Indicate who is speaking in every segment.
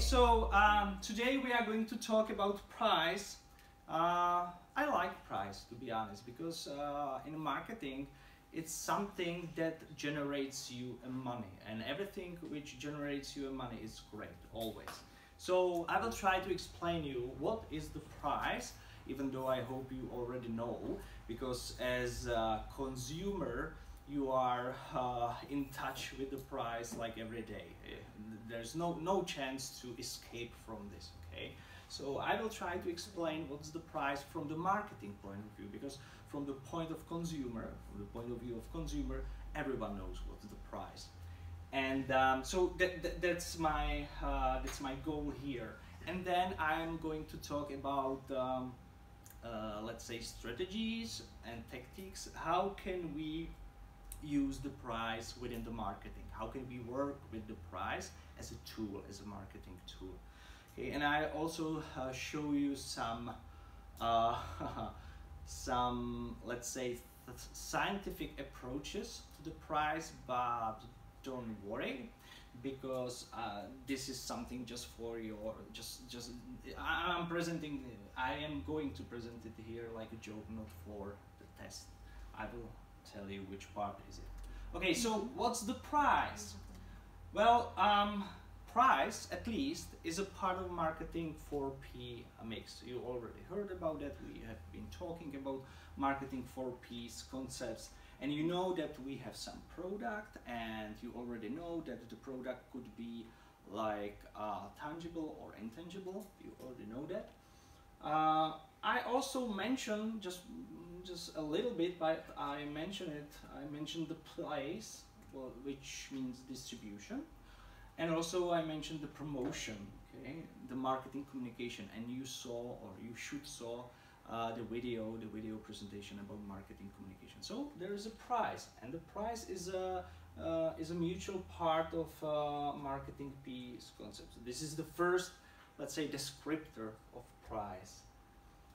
Speaker 1: Today we are going to talk about price. I like price, to be honest, because in marketing it's something that generates you a money, and everything which generates you a money is great, always. So I will try to explain you what is the price, even though I hope you already know, because as a consumer you are in touch with the price like every day. There's no chance to escape from this, okay? So I will try to explain what's the price from the marketing point of view, because from the point of consumer, from the point of view of consumer, everyone knows what's the price. And that's my goal here. And then I'm going to talk about let's say strategies and tactics. How can we use the price within the marketing? How can we work with the price as a tool, as a marketing tool? Okay, and I also show you some let's say scientific approaches to the price, but don't worry, because this is something just for your I am going to present it here like a joke, not for the test. I will tell you which part is it. Okay, so what's the price? Well, price, at least, is a part of marketing 4P mix. You already heard about that. We have been talking about marketing 4Ps concepts, and you know that we have some product, and you already know that the product could be like tangible or intangible. You already know that. I also mentioned just a little bit, but I mentioned the place, well, which means distribution, and also I mentioned the promotion, okay, the marketing communication, and you saw, or you should saw, the video presentation about marketing communication. So there is a price, and the price is a mutual part of marketing P's concept. So this is the first, let's say, descriptor of price.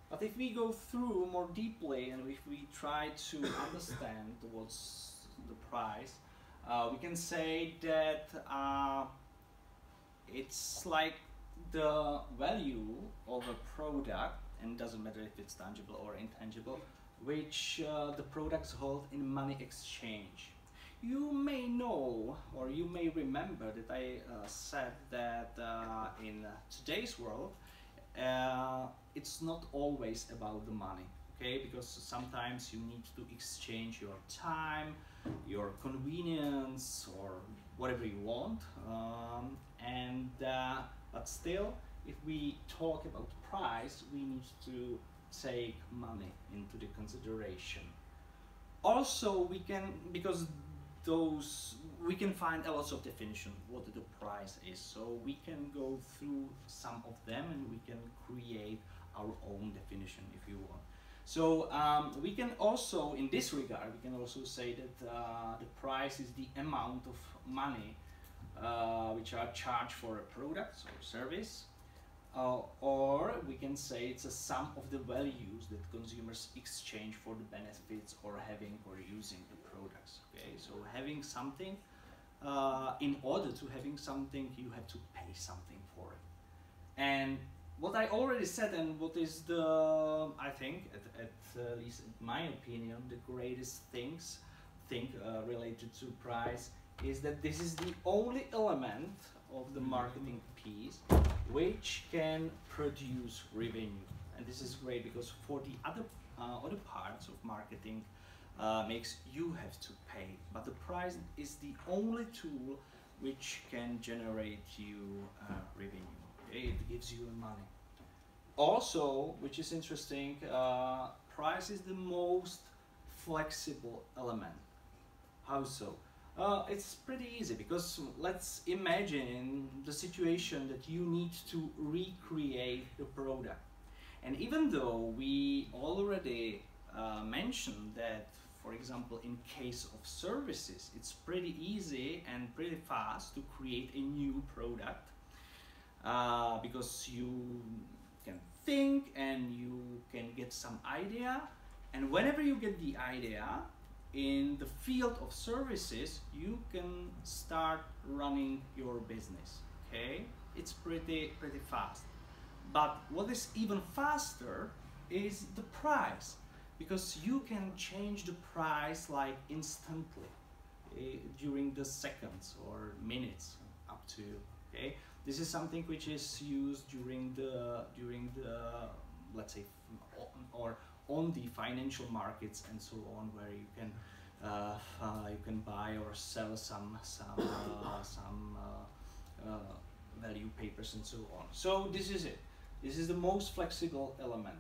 Speaker 1: But if we go through more deeply and if we try to understand what's the price, we can say that it's like the value of a product, and doesn't matter if it's tangible or intangible, which the products hold in money exchange. You may know, or you may remember that I said that in today's world, it's not always about the money, okay? Because sometimes you need to exchange your time, your convenience, or whatever you want. But still, if we talk about price, we need to take money into the consideration. Also, we can, because we can find a lot of definition what the price is, so we can go through some of them and we can create our own definition if you want. So we can also, in this regard, we can also say that the price is the amount of money which are charged for a product or service, or we can say it's a sum of the values that consumers exchange for the benefits or having or using the products. Okay, so having something, in order to having something, you have to pay something for it. And what I already said, and what is the, I think, at least in my opinion, the greatest thing related to price is that this is the only element of the marketing piece which can produce revenue. And this is great, because for the other parts of marketing makes you have to pay, but the price is the only tool which can generate you revenue. Okay? It gives you money. Also, which is interesting, price is the most flexible element. How so? It's pretty easy, because let's imagine the situation that you need to recreate the product. And even though we already mentioned that, for example, in case of services, it's pretty easy and pretty fast to create a new product, because you can think and you can get some idea, and whenever you get the idea, in the field of services, you can start running your business, okay? it's pretty fast. But what is even faster is the price, because you can change the price like instantly during the seconds or minutes, up to you. Okay, this is something which is used during the let's say or on the financial markets and so on, where you can buy or sell some value papers and so on. So this is it. This is the most flexible element.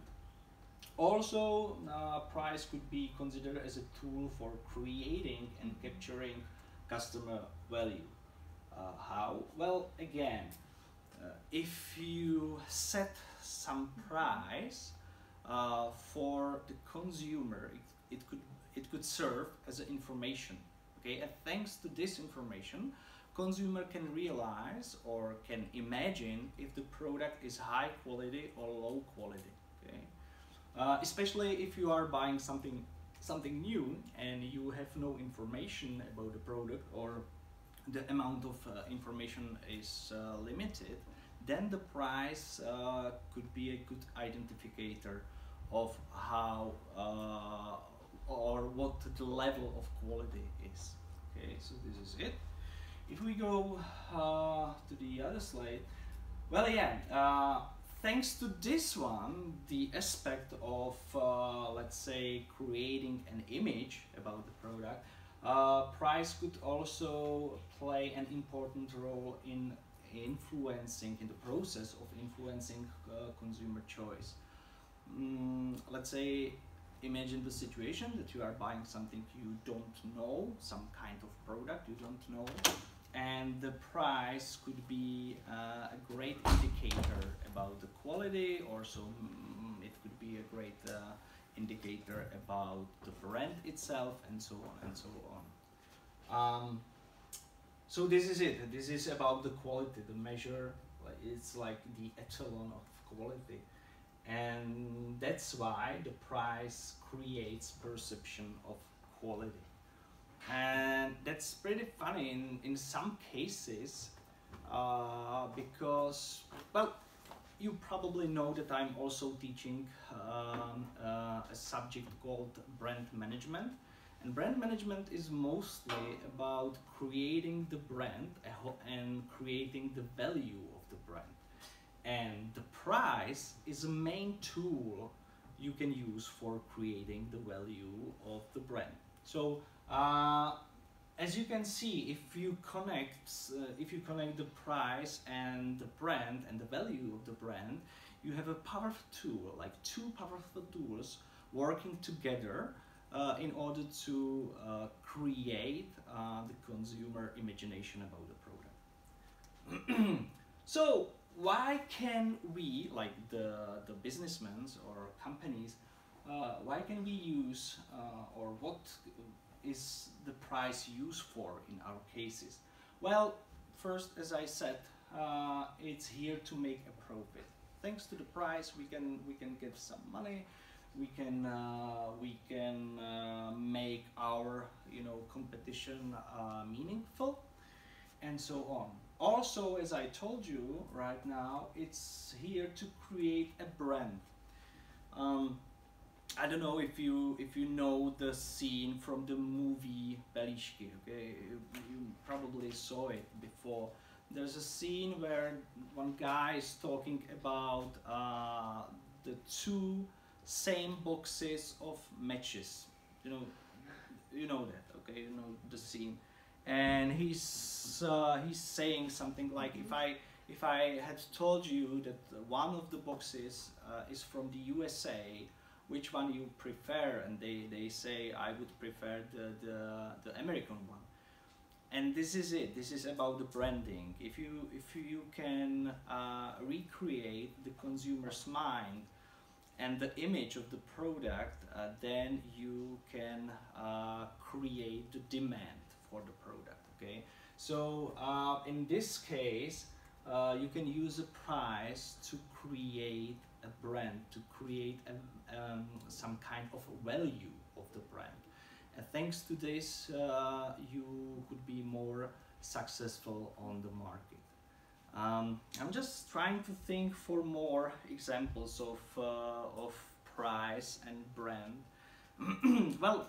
Speaker 1: Also, price could be considered as a tool for creating and capturing customer value. How? Well, again, if you set some price for the consumer, it could serve as an information. Okay, and thanks to this information, consumer can realize or can imagine if the product is high quality or low quality. Okay, especially if you are buying something new and you have no information about the product, or the amount of information is limited, then the price could be a good identifier of how or what the level of quality is. Okay, so this is it. If we go to the other slide, well, again, thanks to this one, the aspect of let's say creating an image about the product, price could also play an important role in the process of influencing consumer choice. Let's say, imagine the situation that you are buying something you don't know, some kind of product you don't know, and the price could be a great indicator about the quality, or so it could be a great indicator about the brand itself, and so on and so on. So this is it. This is about the quality, the measure. It's like the echelon of quality, and that's why the price creates perception of quality. And that's pretty funny in some cases, because, well, you probably know that I'm also teaching a subject called brand management. And brand management is mostly about creating the brand and creating the value of the brand. And the price is a main tool you can use for creating the value of the brand. So as you can see, if you connect the price and the brand and the value of the brand, you have a powerful tool, like two powerful tools working together in order to create the consumer imagination about the product. So why can we, like the businessmen or companies, why can we use or what is the price used for in our cases? Well, first, as I said, it's here to make a profit. Thanks to the price, we can get some money. We can make our competition meaningful, and so on. Also, as I told you right now, it's here to create a brand. I don't know if you know the scene from the movie Belishki. Okay, you probably saw it before. There's a scene where one guy is talking about the two same boxes of matches. You know that. Okay, you know the scene, and he's saying something like, if I had told you that one of the boxes is from the USA, which one you prefer? And they say, I would prefer the American one. And this is it. This is about the branding. If you can recreate the consumer's mind and the image of the product, then you can create the demand for the product. Okay, so in this case, you can use a price to create a brand, to create some kind of value of the brand. And thanks to this, you could be more successful on the market. I'm just trying to think for more examples of price and brand. Well,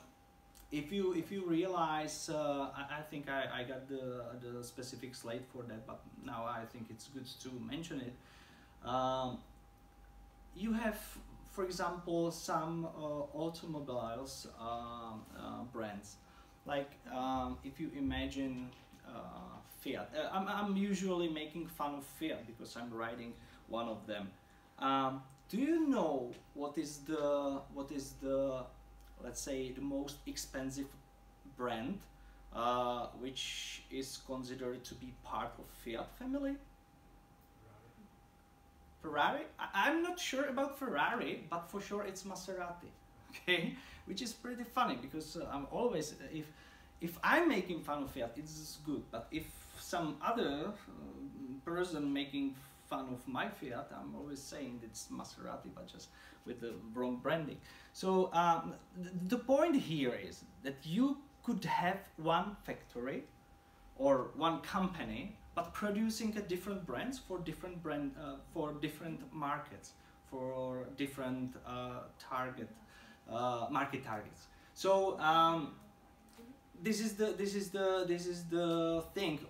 Speaker 1: if you realize, I think I got the specific slide for that, but now I think it's good to mention it. You have, for example, some automobiles brands, like if you imagine Fiat. I'm usually making fun of Fiat because I'm riding one of them. Do you know what is the let's say the most expensive brand which is considered to be part of Fiat family? Ferrari? I'm not sure about Ferrari, but for sure it's Maserati. Okay, which is pretty funny because I'm always if I'm making fun of Fiat, it's good. But if some other person making fun of my Fiat, I'm always saying it's Maserati, but just with the wrong branding. So the point here is that you could have one factory or one company, but producing a different brands for different for different markets, for different market targets. So this is the thing.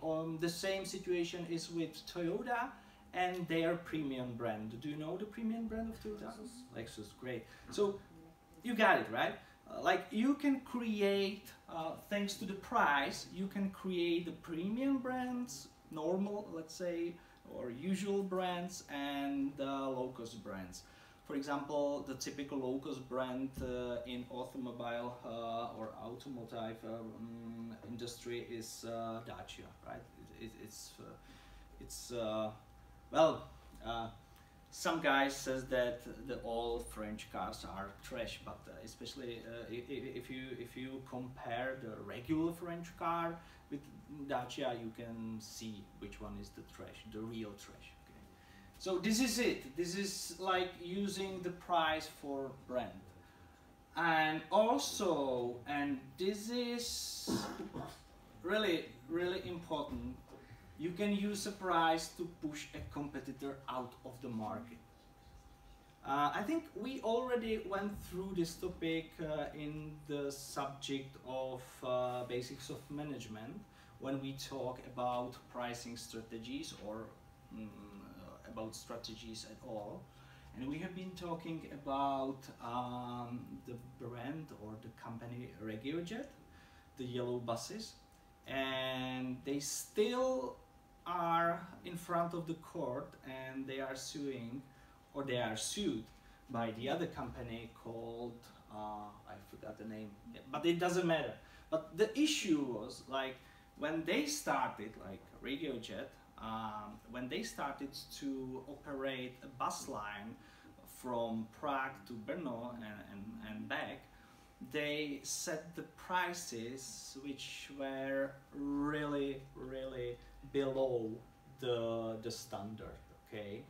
Speaker 1: The same situation is with Toyota and their premium brand. Do you know the premium brand of Toyota? Lexus, great. So you got it, right? Like you can create, thanks to the price, you can create the premium brands, normal, let's say, or usual brands, and low-cost brands. For example, the typical low-cost brand in automobile or automotive industry is Dacia, right? It's well, some guys says that all French cars are trash, but especially if you compare the regular French car with Dacia, you can see which one is the trash, the real trash. Okay? So this is it. This is like using the price for brand, and also, and this is really important. You can use a price to push a competitor out of the market. I think we already went through this topic in the subject of basics of management when we talk about pricing strategies or about strategies at all. And we have been talking about the brand or the company RegioJet, the yellow buses, and they still are in front of the court and they are suing, or they are sued by the other company called I forgot the name, but it doesn't matter. But the issue was like when they started, like RegioJet, when they started to operate a bus line from Prague to Brno and back, they set the prices which were really below the standard, okay?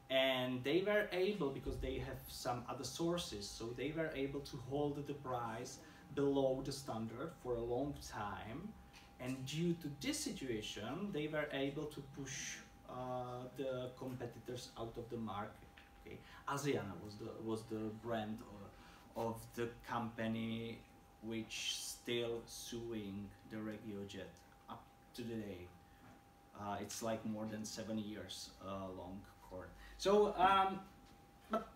Speaker 1: And they were able, because they have some other sources, so they were able to hold the price below the standard for a long time, and due to this situation they were able to push the competitors out of the market. Okay, Asiana was the brand of the company which still suing the RegioJet up to the day. It's like more than 7 years long court. So, but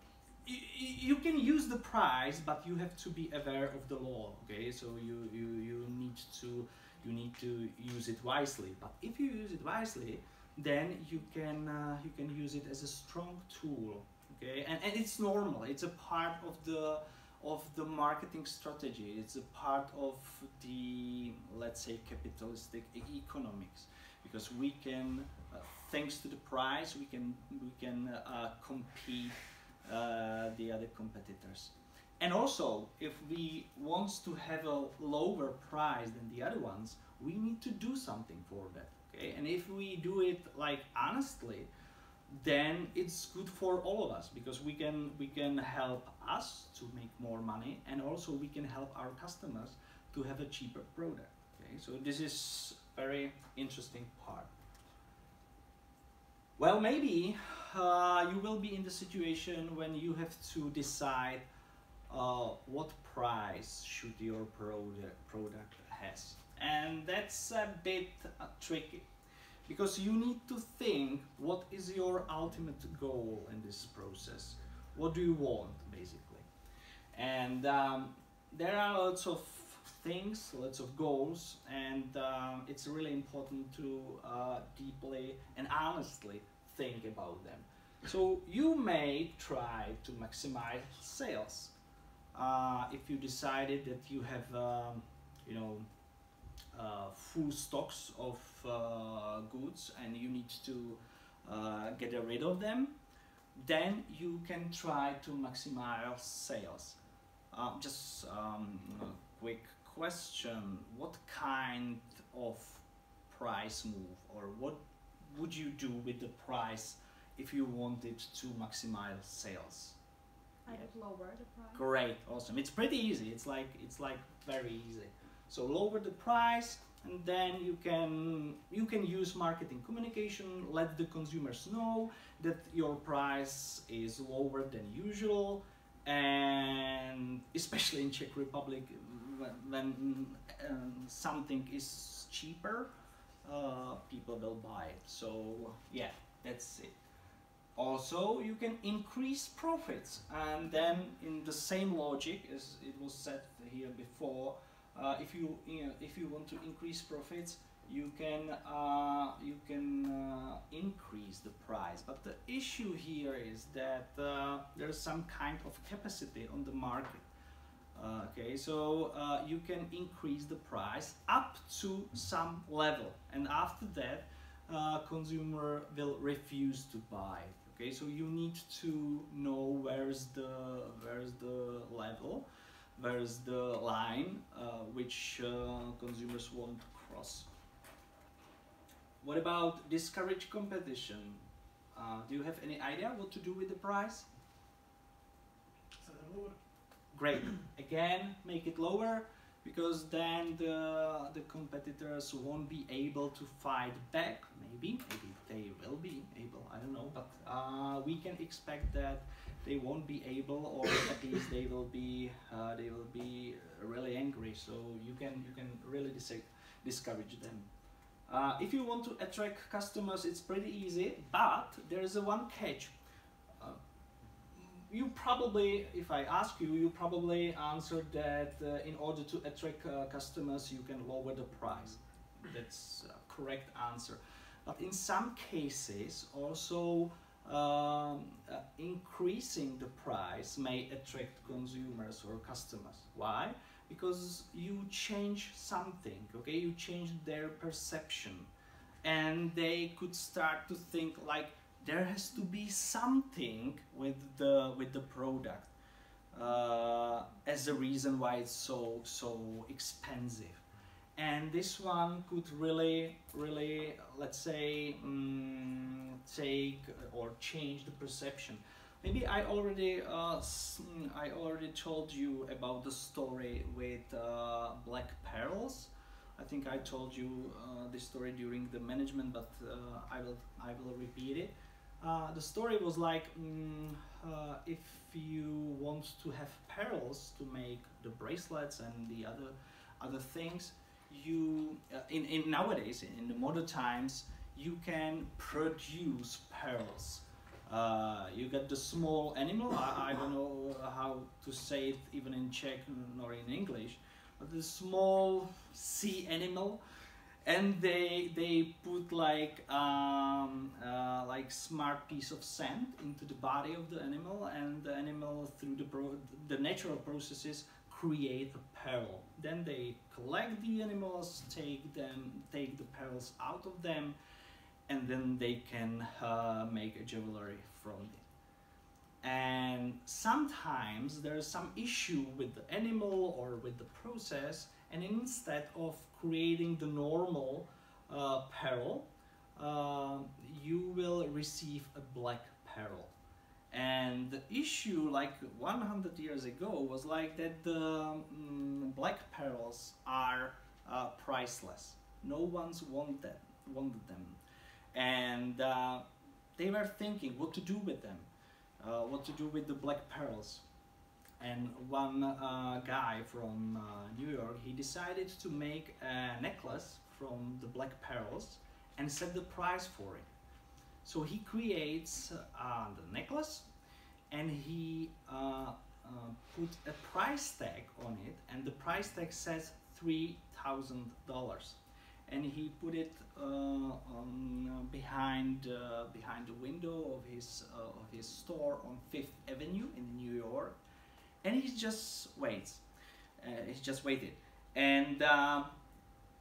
Speaker 1: you can use the price, but you have to be aware of the law. Okay, so you need to use it wisely. But if you use it wisely, then you can use it as a strong tool. Okay, and it's normal. It's a part of the marketing strategy. It's a part of the, let's say, capitalistic economics, because we can, thanks to the price, we can compete the other competitors. And also, if we want to have a lower price than the other ones, we need to do something for that. Okay, and if we do it like honestly, then it's good for all of us, because we can help us to make more money, and also we can help our customers to have a cheaper product. Okay, so this is very interesting part. Well, maybe you will be in the situation when you have to decide what price should your product has, and that's a bit tricky because you need to think what is your ultimate goal in this process. What do you want, basically? And there are lots of things, lots of goals, and it's really important to deeply and honestly think about them. So you may try to maximize sales. If you decided that you have, you know, full stocks of goods and you need to get rid of them, then you can try to maximize sales. Just a quick question: what kind of price move, or what would you do with the price if you wanted to maximize sales?
Speaker 2: I would lower the price.
Speaker 1: Great, awesome. It's pretty easy. It's like very easy. So lower the price, and then you can use marketing communication. Let the consumers know that your price is lower than usual, and especially in Czech Republic, when something is cheaper, people will buy it. So yeah, that's it. Also, you can increase profits, and then in the same logic as it was said here before, if you want to increase profits, you can increase the price. But the issue here is that there's some kind of capacity on the market. Okay, so you can increase the price up to some level, and after that, consumer will refuse to buy. Okay, so you need to know where's the level, where's the line which consumers won't cross. What about discourage competition? Do you have any idea what to do with the price? Great. Again, make it lower, because then the competitors won't be able to fight back. Maybe they will be able, I don't know, but we can expect that they won't be able, or at least they will be really angry. So you can really discourage them. If you want to attract customers, it's pretty easy, but there is a one catch. You probably, if I ask you, you probably answered that in order to attract customers, you can lower the price. That's a correct answer. But in some cases, also increasing the price may attract consumers or customers. Why? Because you change something, okay? You change their perception, and they could start to think like, there has to be something with the product as a reason why it's so expensive, and this one could really let's say take or change the perception. Maybe I already told you about the story with Black Perils. I think I told you this story during the management, but I will repeat it. The story was like, if you want to have pearls to make the bracelets and the other things, you in nowadays, in the modern times, you can produce pearls. You get the small animal. I don't know how to say it even in Czech nor in English, but the small sea animal, and they put like smart piece of sand into the body of the animal, and the animal, through the natural processes, create a pearl. Then they collect the animals, take the pearls out of them, and then they can make a jewelry from it. And sometimes there's some issue with the animal or with the process, and instead of creating the normal pearl, you will receive a black pearl. And the issue, like 100 years ago, was like that the black pearls are priceless. No one's wanted them. And they were thinking what to do with them, what to do with the black pearls. And one guy from New York, he decided to make a necklace from the black pearls and set the price for it. So he creates the necklace, and he put a price tag on it, and the price tag says $3,000, and he put it behind the window of his store on Fifth Avenue in New York, and he just waits. He just waited, and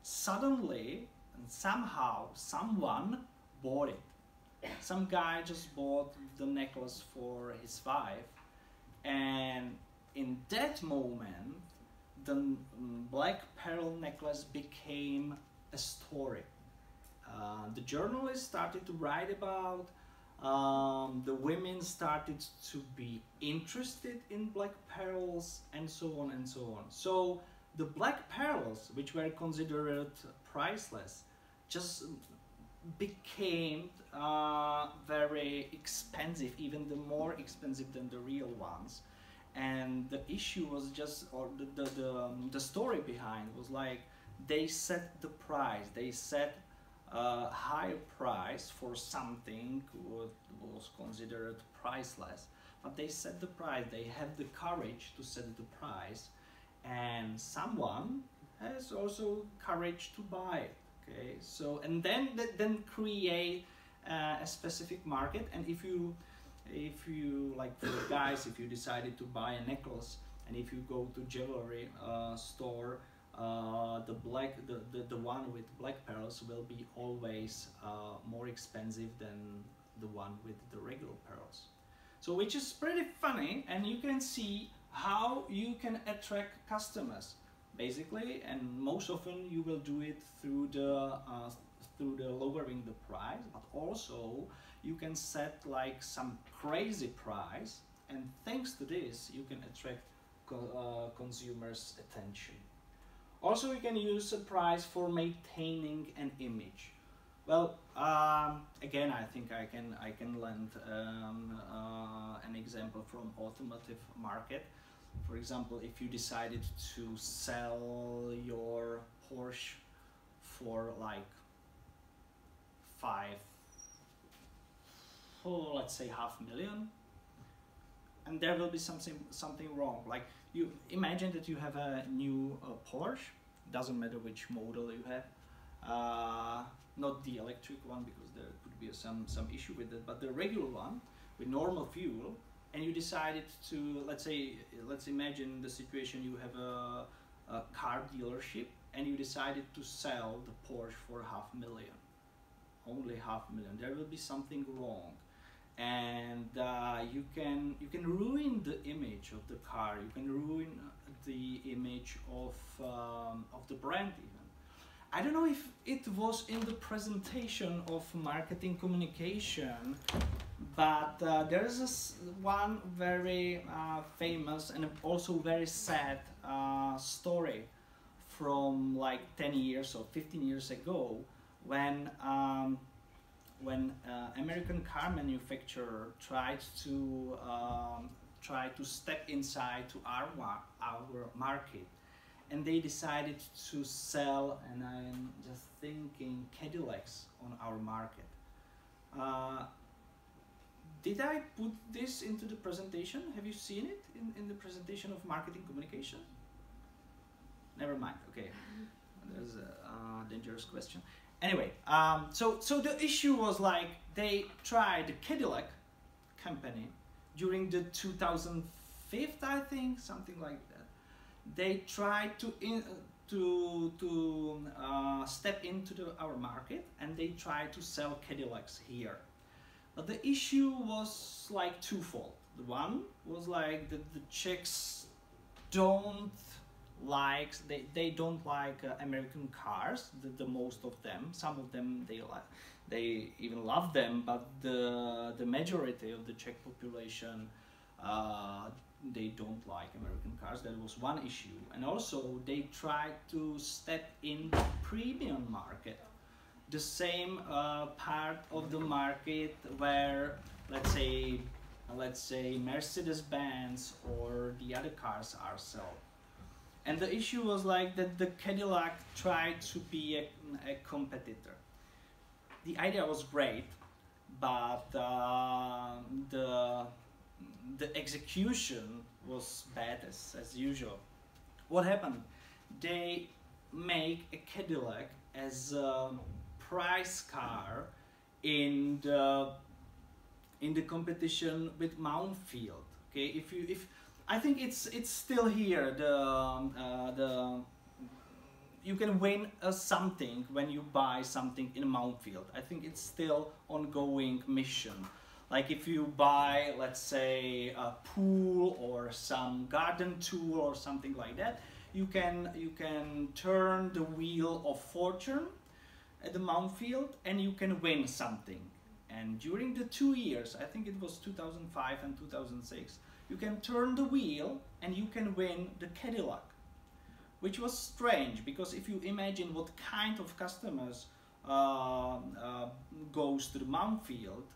Speaker 1: suddenly and somehow someone bought it. Some guy just bought the necklace for his wife, and in that moment the black pearl necklace became a story. The journalists started to write about, the women started to be interested in black pearls, and so on and so on. So the black pearls, which were considered priceless, just became very expensive, even the more expensive than the real ones. And the issue was just, or the story behind was like, they set the price, they set a higher price for something what was considered priceless, but they set the price, they have the courage to set the price, and someone has also courage to buy it. Okay, so and then create a specific market. And if you like, for the guys, if you decided to buy a necklace, and if you go to jewelry store, the one with black pearls will be always more expensive than the one with the regular pearls. So which is pretty funny, and you can see how you can attract customers basically, and most often you will do it through the lowering the price, but also you can set like some crazy price, and thanks to this you can attract consumers' attention. Also, you can use a price for maintaining an image. Well, again, I think I can lend an example from automotive market. For example, if you decided to sell your Porsche for like let's say $500,000, and there will be something wrong. Like, you imagine that you have a new Porsche, doesn't matter which model you have, not the electric one because there could be some issue with it, but the regular one with normal fuel, and you decided to, let's imagine the situation, you have a car dealership, and you decided to sell the Porsche for $500,000, only $500,000. There will be something wrong, and you can ruin the image of the car. You can ruin the image of the brand even. I don't know if it was in the presentation of marketing communication, but there's one very famous and also very sad story from like 10 years or 15 years ago, when American car manufacturer tried to step inside to our market, and they decided to sell, and I'm just thinking, Cadillacs on our market. Did I put this into the presentation? Have you seen it in the presentation of marketing communication? Never mind, okay. There's a dangerous question. Anyway, so the issue was like, they tried, the Cadillac company, during the 2005, I think, something like that. They tried to step into our market, and they tried to sell Cadillacs here. But the issue was like twofold. The one was like the Czechs don't like, they don't like American cars, the most of them. Some of them they even love them, but the majority of the Czech population, they don't like American cars. That was one issue. And also they tried to step in the premium market, the same part of the market where, let's say Mercedes-Benz or the other cars are sold. And the issue was like that the Cadillac tried to be a competitor. The idea was great, but the execution was bad as usual. What happened? They make a Cadillac as a price car in the competition with Mountfield. Okay, if I think it's still here. You can win something when you buy something in Mountfield. I think it's still ongoing mission. Like if you buy, let's say, a pool or some garden tool or something like that, you can turn the wheel of fortune at the Mountfield and you can win something. And during the 2 years, I think it was 2005 and 2006, you can turn the wheel and you can win the Cadillac. Which was strange, because if you imagine what kind of customers goes to the Mountfield,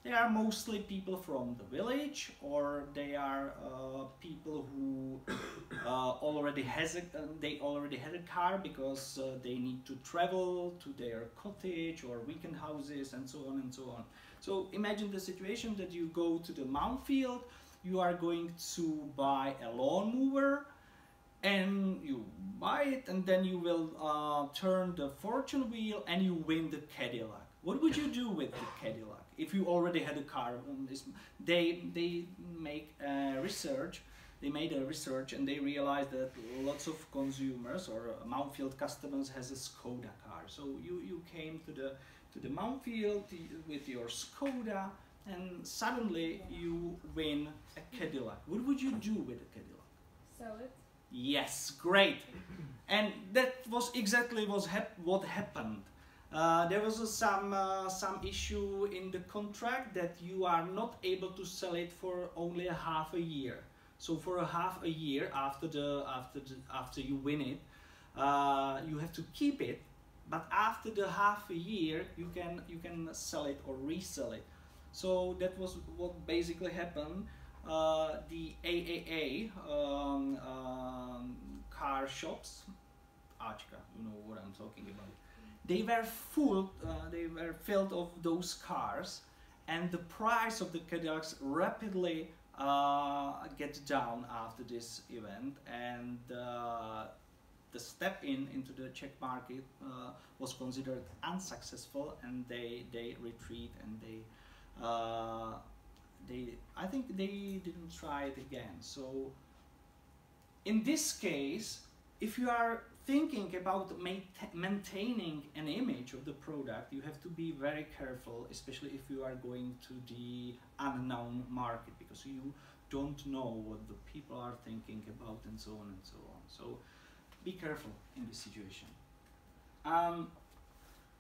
Speaker 1: they are mostly people from the village, or they are people who already had a car because they need to travel to their cottage or weekend houses and so on and so on. So imagine the situation that you go to the Mountfield, you are going to buy a lawnmower, and you buy it, and then you will turn the fortune wheel and you win the Cadillac. What would you do with the Cadillac if you already had a car? They made a research and they realized that lots of consumers or Mountfield customers has a Skoda car. So you came to the Mountfield with your Skoda, and suddenly you win a Cadillac. What would you do with a Cadillac?
Speaker 2: Sell it.
Speaker 1: Yes, great. And that was exactly what happened. There was some issue in the contract that you are not able to sell it for only a half a year. So for a half a year after you win it, you have to keep it. But after the half a year, you can sell it or resell it. So that was what basically happened. The AAA car shops, Achka, you know what I'm talking about. They were filled of those cars, and the price of the Cadillacs rapidly get down after this event, and the step into the Czech market was considered unsuccessful, and they retreat, and I think they didn't try it again. So in this case, if you are thinking about maintaining an image of the product, you have to be very careful, especially if you are going to the unknown market, because you don't know what the people are thinking about and so on and so on. So be careful in this situation.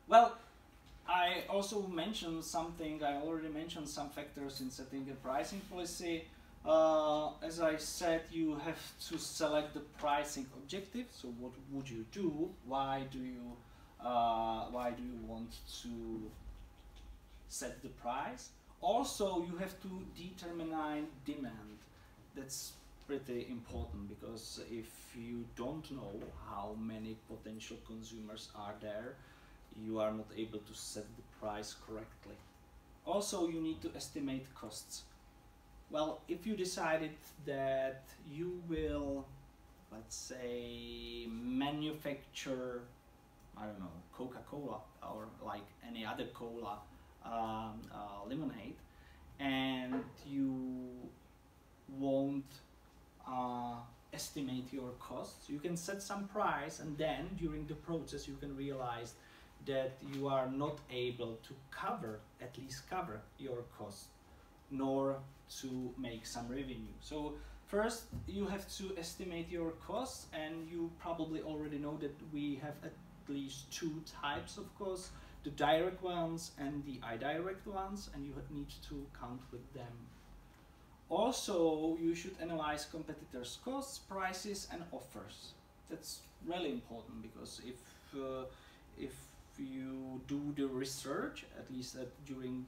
Speaker 1: Well, I also mentioned something, I already mentioned some factors in setting a pricing policy. As I said, you have to select the pricing objective. So what would you do? Why do you want to set the price? Also, you have to determine demand. That's pretty important, because if you don't know how many potential consumers are there, you are not able to set the price correctly. Also, you need to estimate costs. Well, if you decided that you will, let's say, manufacture, I don't know, Coca-Cola or like any other cola, lemonade, and you won't estimate your costs, you can set some price, and then during the process you can realize that you are not able to at least cover your costs, nor to make some revenue. So first you have to estimate your costs, and you probably already know that we have at least two types of costs, the direct ones and the indirect ones, and you need to count with them. Also, you should analyze competitors' costs, prices and offers. That's really important, because if you do the research, at least during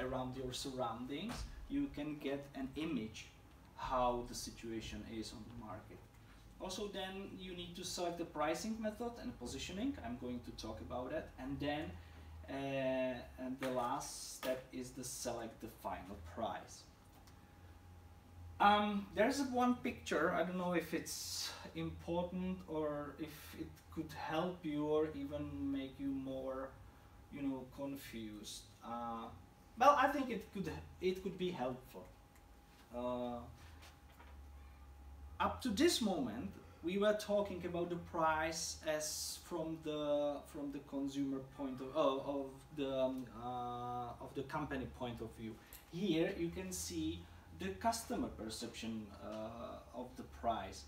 Speaker 1: around your surroundings, you can get an image how the situation is on the market. Also, then you need to select the pricing method and positioning. I'm going to talk about that. And then and the last step is to select the final price. There's one picture. I don't know if it's important or if it could help you or even make you more, confused. Well, I think it could be helpful. Up to this moment, we were talking about the price as from the consumer point of the company point of view. Here you can see the customer perception of the price.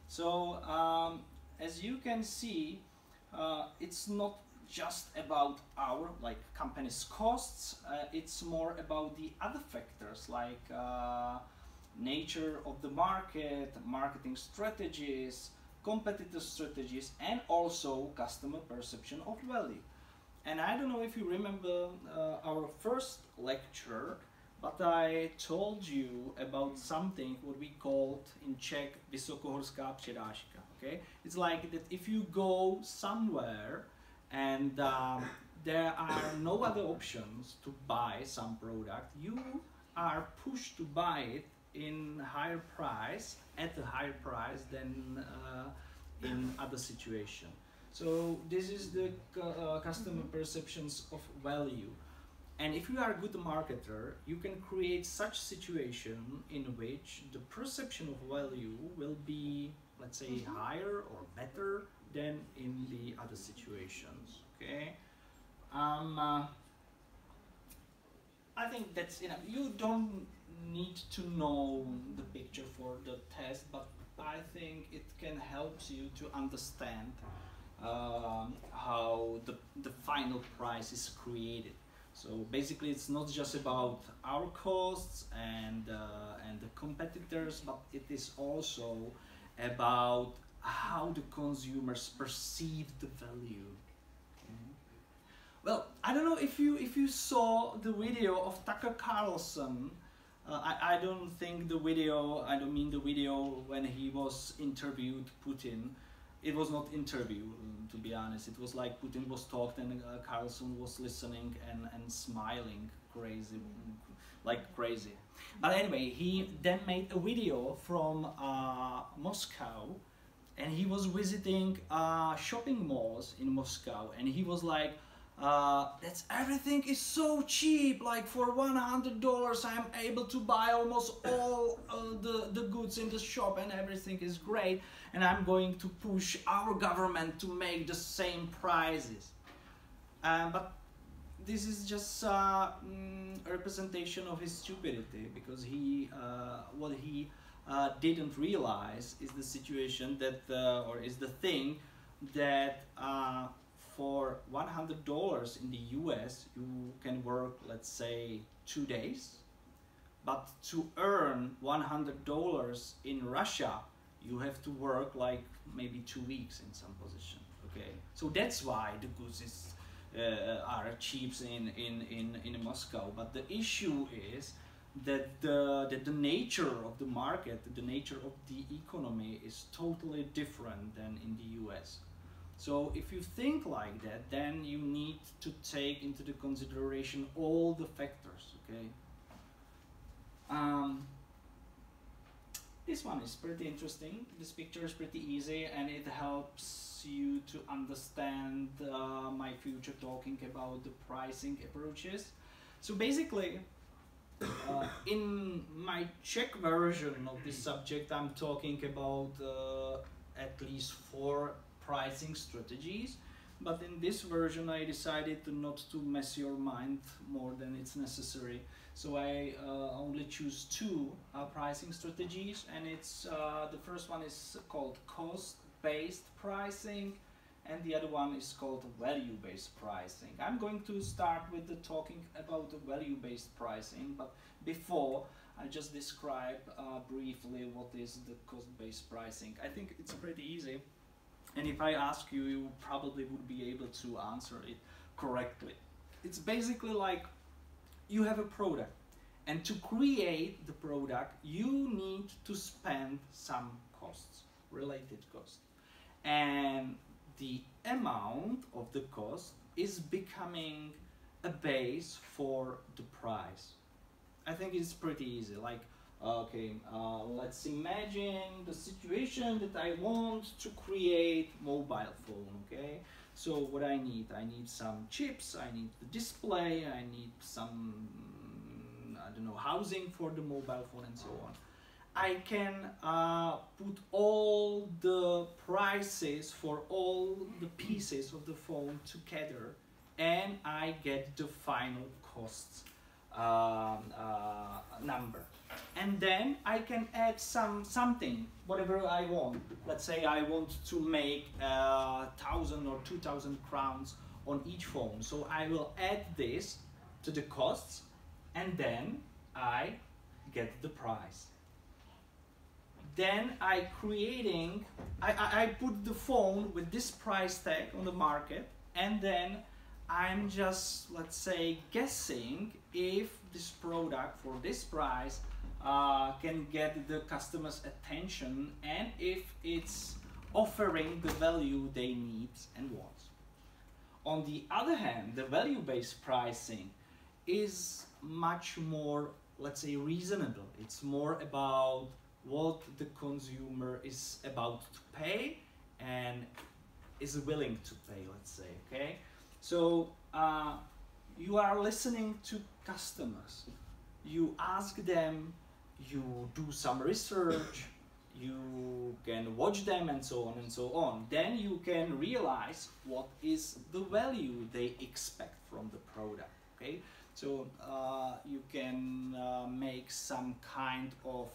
Speaker 1: So as you can see, it's not just about our company's costs. It's more about the other factors like nature of the market, marketing strategies, competitive strategies, and also customer perception of value. And I don't know if you remember our first lecture, but I told you about something what we called in Czech vysokohorská přirážka. Okay, it's like that if you go somewhere and there are no other options to buy some product, you are pushed to buy it in higher price, at a higher price than in other situation. So this is the customer perceptions of value. And if you are a good marketer, you can create such situation in which the perception of value will be, let's say, higher or better than in the other situations. Okay. I think that's enough. You don't need to know the picture for the test, but I think it can help you to understand how the final price is created. So basically, it's not just about our costs and the competitors, but it is also about how the consumers perceive the value. Okay. Well, I don't know if you saw the video of Tucker Carlson. I don't think the video. I don't mean the video when he was interviewed Putin. It was not interview, to be honest. It was like Putin was talking and Carlson was listening and smiling crazy, like crazy. But anyway, he then made a video from Moscow, and he was visiting shopping malls in Moscow, and he was like, that's everything is so cheap, like for $100 I'm able to buy almost all the goods in the shop and everything is great, and I'm going to push our government to make the same prices. But this is just a representation of his stupidity, because what he didn't realize is the situation that, or is the thing that for $100 in the US, you can work, let's say, 2 days. But to earn $100 in Russia, you have to work like maybe 2 weeks in some position. Okay, so that's why the goods are cheap in Moscow. But the issue is that the nature of the market, the nature of the economy is totally different than in the US. So if you think like that, then you need to take into the consideration all the factors, okay? This one is pretty interesting. This picture is pretty easy, and it helps you to understand my future talking about the pricing approaches. So basically, in my Czech version of this subject, I'm talking about at least 4 pricing strategies, but in this version I decided to not to mess your mind more than it's necessary. So I only choose 2 pricing strategies, and it's the first one is called cost-based pricing, and the other one is called value-based pricing. I'm going to start with the talking about the value-based pricing, but before I just describe briefly what is the cost-based pricing. I think it's pretty easy. And if I ask you, you probably would be able to answer it correctly. It's basically like you have a product, and to create the product, you need to spend some costs, related costs. And the amount of the cost is becoming a base for the price. I think it's pretty easy. Like, okay, let's imagine the situation that I want to create mobile phone, okay? So what I need some chips, I need the display, I need some, I don't know, housing for the mobile phone and so on. I can put all the prices for all the pieces of the phone together, and I get the final costs number. And then I can add something, whatever I want. Let's say I want to make 1,000 or 2,000 crowns on each phone. So I will add this to the costs, and then I get the price. Then I put the phone with this price tag on the market, and then I'm just, let's say, guessing if this product for this price can get the customer's attention, and if it's offering the value they need and want. On the other hand, the value-based pricing is much more, let's say, reasonable. It's more about what the consumer is about to pay and is willing to pay, let's say, okay? So you are listening to customers, you ask them, you do some research, you can watch them and so on and so on. Then you can realize what is the value they expect from the product, okay? So you can make some kind of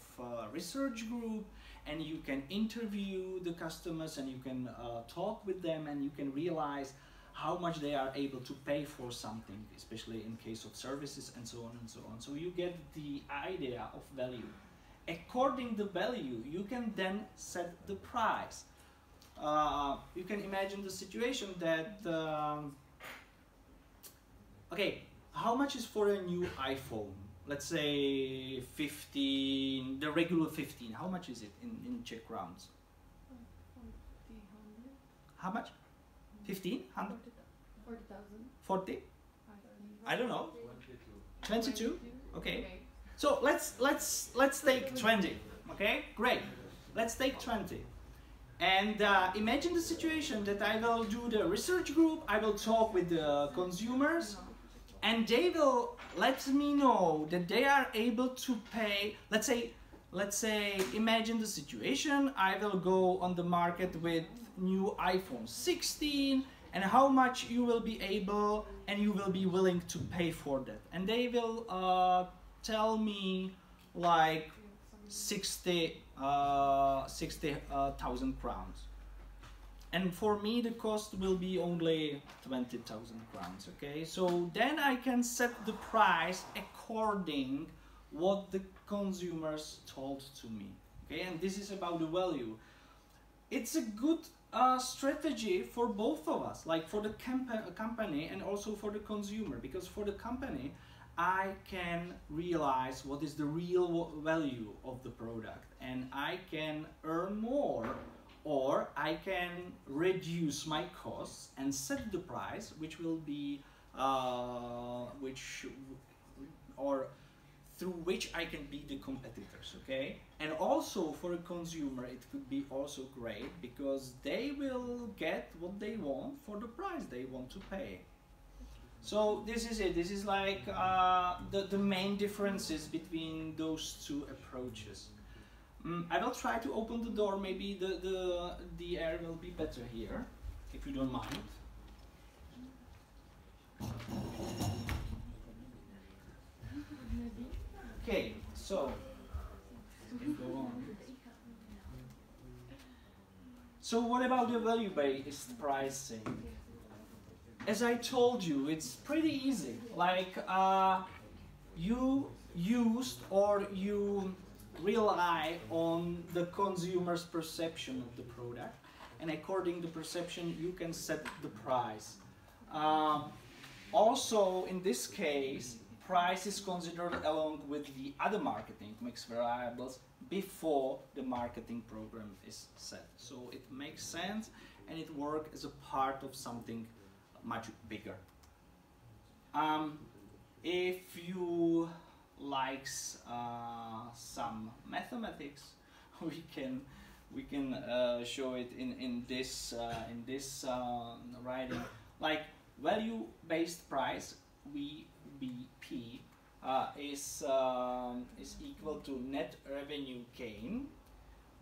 Speaker 1: research group, and you can interview the customers, and you can talk with them, and you can realize how much they are able to pay for something, especially in case of services and so on and so on. So you get the idea of value. According to the value, you can then set the price. You can imagine the situation that, okay, how much is for a new iPhone? Let's say 15, the regular 15. How much is it in Czech crowns?
Speaker 2: 40,000.
Speaker 1: How much? 15? 100?
Speaker 2: 40,000.
Speaker 1: 40? I don't know. 22? Okay.
Speaker 2: Okay.
Speaker 1: So let's take 20. Okay, great. Let's take 20. And imagine the situation that I will do the research group. I will talk with the consumers, and they will let me know that they are able to pay. Let's say, imagine the situation. I will go on the market with new iPhone 16, and how much you will be able and you will be willing to pay for that. And they will tell me like 60,000 crowns. And for me, the cost will be only 20,000 crowns, okay? So then I can set the price according what the consumers told to me, okay? And this is about the value. It's a good strategy for both of us, like for the company and also for the consumer, because for the company, I can realize what is the real value of the product, and I can earn more, or I can reduce my costs and set the price, which will be through which I can beat the competitors, okay? And also for a consumer, it could be also great because they will get what they want for the price they want to pay. So this is it. This is like the main differences between those two approaches. I will try to open the door. Maybe the air will be better here, if you don't mind. Okay, so go on. So what about the value-based pricing? As I told you, it's pretty easy. Like you used or you rely on the consumer's perception of the product, and according to perception you can set the price. Also in this case, price is considered along with the other marketing mix variables before the marketing program is set. So it makes sense and it works as a part of something much bigger. If you like some mathematics, we can show it in this writing. Like value-based price, VBP, is equal to net revenue gain,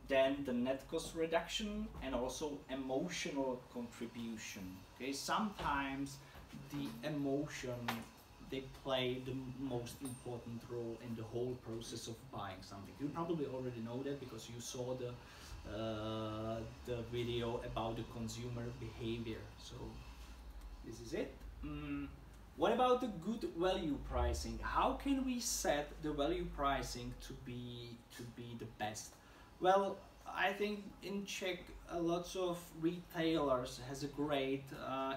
Speaker 1: then the net cost reduction, and also emotional contribution. Okay, sometimes the emotion, they play the most important role in the whole process of buying something. You probably already know that because you saw the video about the consumer behavior. So this is it. What about the good value pricing? How can we set the value pricing to be the best? Well, I think in Czech lots of retailers has a great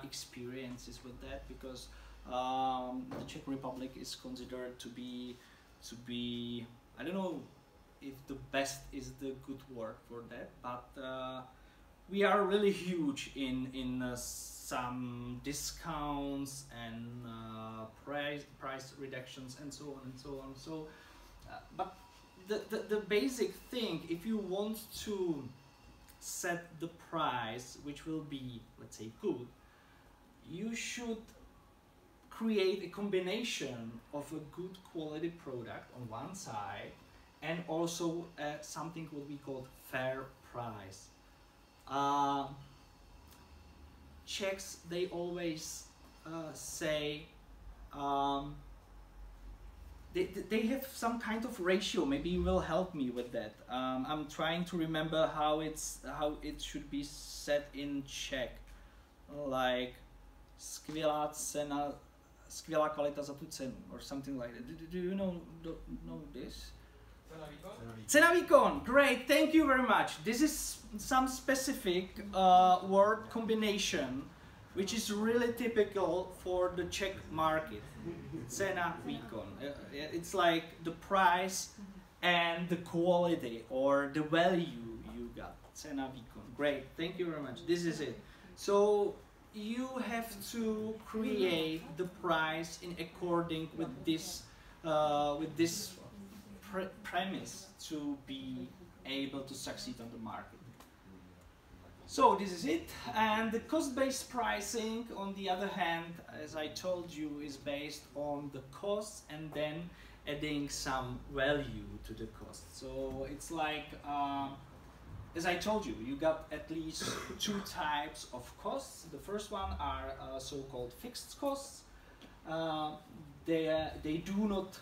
Speaker 1: experiences with that, because the Czech Republic is considered to be I don't know if the best is the good word for that, but we are really huge in some discounts and price reductions and so on and so on. So, but the basic thing, if you want to set the price which will be, let's say, good, you should create a combination of a good quality product on one side and also something what we call fair price. Czechs, they always say they have some kind of ratio. Maybe you will help me with that. I'm trying to remember how it should be set in Czech. Like skvělá cena, skvělá kvalita za tu cenu, or something like that. Do you know this? Cena výkon. Great, thank you very much. This is some specific word combination which is really typical for the Czech market. Cena výkon. It's like the price and the quality or the value you got. Cena výkon. Great, thank you very much. This is it. So you have to create the price in according with this premise to be able to succeed on the market. So this is it. And the cost-based pricing, on the other hand, as I told you, is based on the costs and then adding some value to the cost. So it's like, as I told you, you got at least two types of costs. The first one are so-called fixed costs. They do not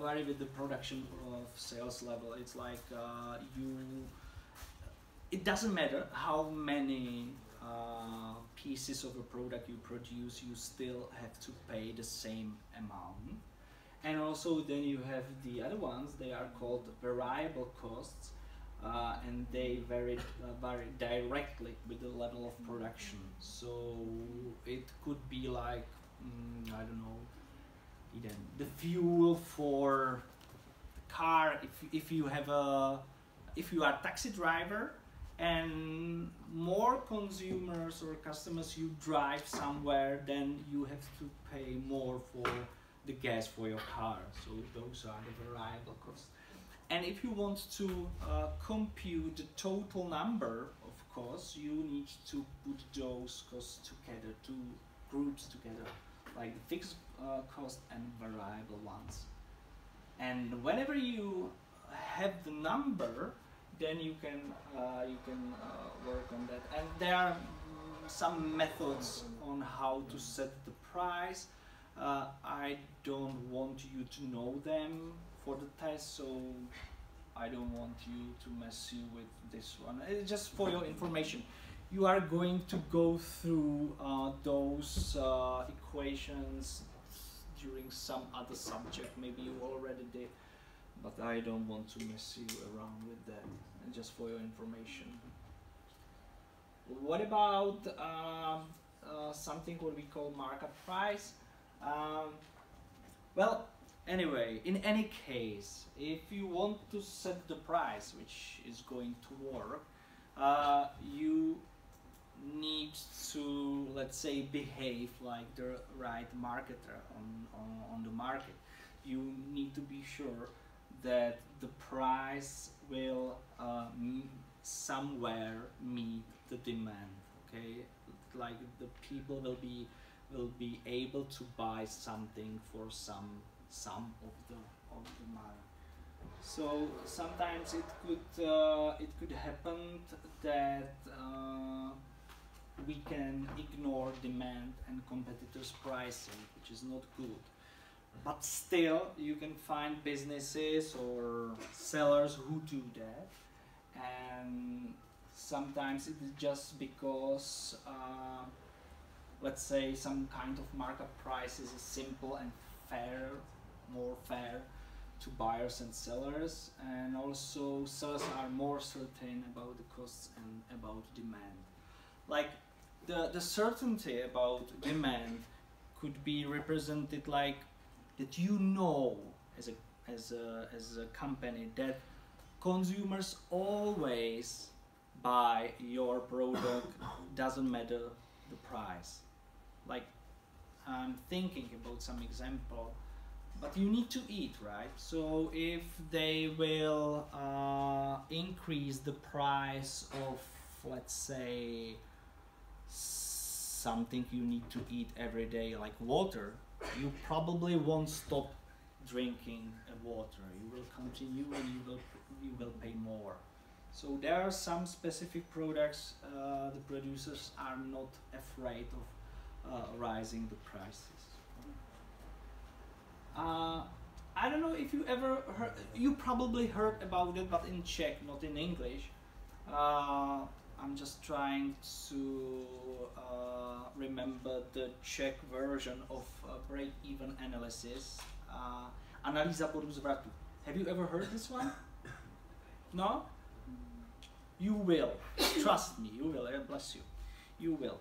Speaker 1: vary with the production of sales level. It's like it doesn't matter how many pieces of a product you produce, you still have to pay the same amount. And also then you have the other ones, they are called variable costs, and they vary directly with the level of production. So it could be like, I don't know, even the fuel for the car, if you are a taxi driver and more consumers or customers you drive somewhere, then you have to pay more for the gas for your car. So those are the variable costs. And if you want to compute the total number of costs, you need to put those costs together, two groups together, like the fixed cost and variable ones. And whenever you have the number, then you can work on that. And there are some methods on how to set the price. I don't want you to know them for the test, so I don't want you to mess you with this one. It's just for your information. You are going to go through those equations during some other subject. Maybe you already did, but I don't want to mess you around with that. And just for your information. What about something what we call markup price? Well, anyway, in any case, if you want to set the price which is going to work, you need to, let's say, behave like the right marketer on the market. You need to be sure that the price will somewhere meet the demand. Okay, like the people will be able to buy something for some of the money. So sometimes it could happen that we can ignore demand and competitors' pricing, which is not good. But still, you can find businesses or sellers who do that, and sometimes it is just because, let's say, some kind of markup price is simple and fair, more fair to buyers and sellers, and also sellers are more certain about the costs and about demand. Like the certainty about demand could be represented like that you know as a company that consumers always buy your product, doesn't matter the price. Like I'm thinking about some example, but you need to eat, right? So if they will increase the price of, let's say, something you need to eat every day, like water, you probably won't stop drinking water. You will continue and you will pay more. So there are some specific products the producers are not afraid of rising the prices. I don't know if you ever heard, you probably heard about it, but in Czech, not in English. I'm just trying to remember the Czech version of break-even analysis. Analýza podvzvratu. Have you ever heard this one? No? You will. Trust me, you will. Bless you. You will.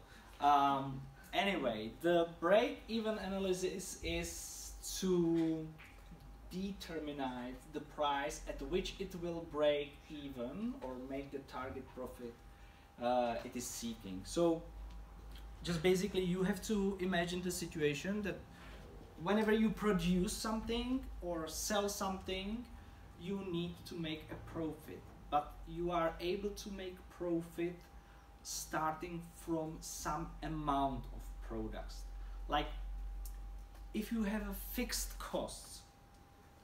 Speaker 1: Anyway, the break-even analysis is to determine the price at which it will break even or make the target profit it is seeking. So just basically you have to imagine the situation that whenever you produce something or sell something, you need to make a profit, but you are able to make profit starting from some amount of products. Like if you have a fixed cost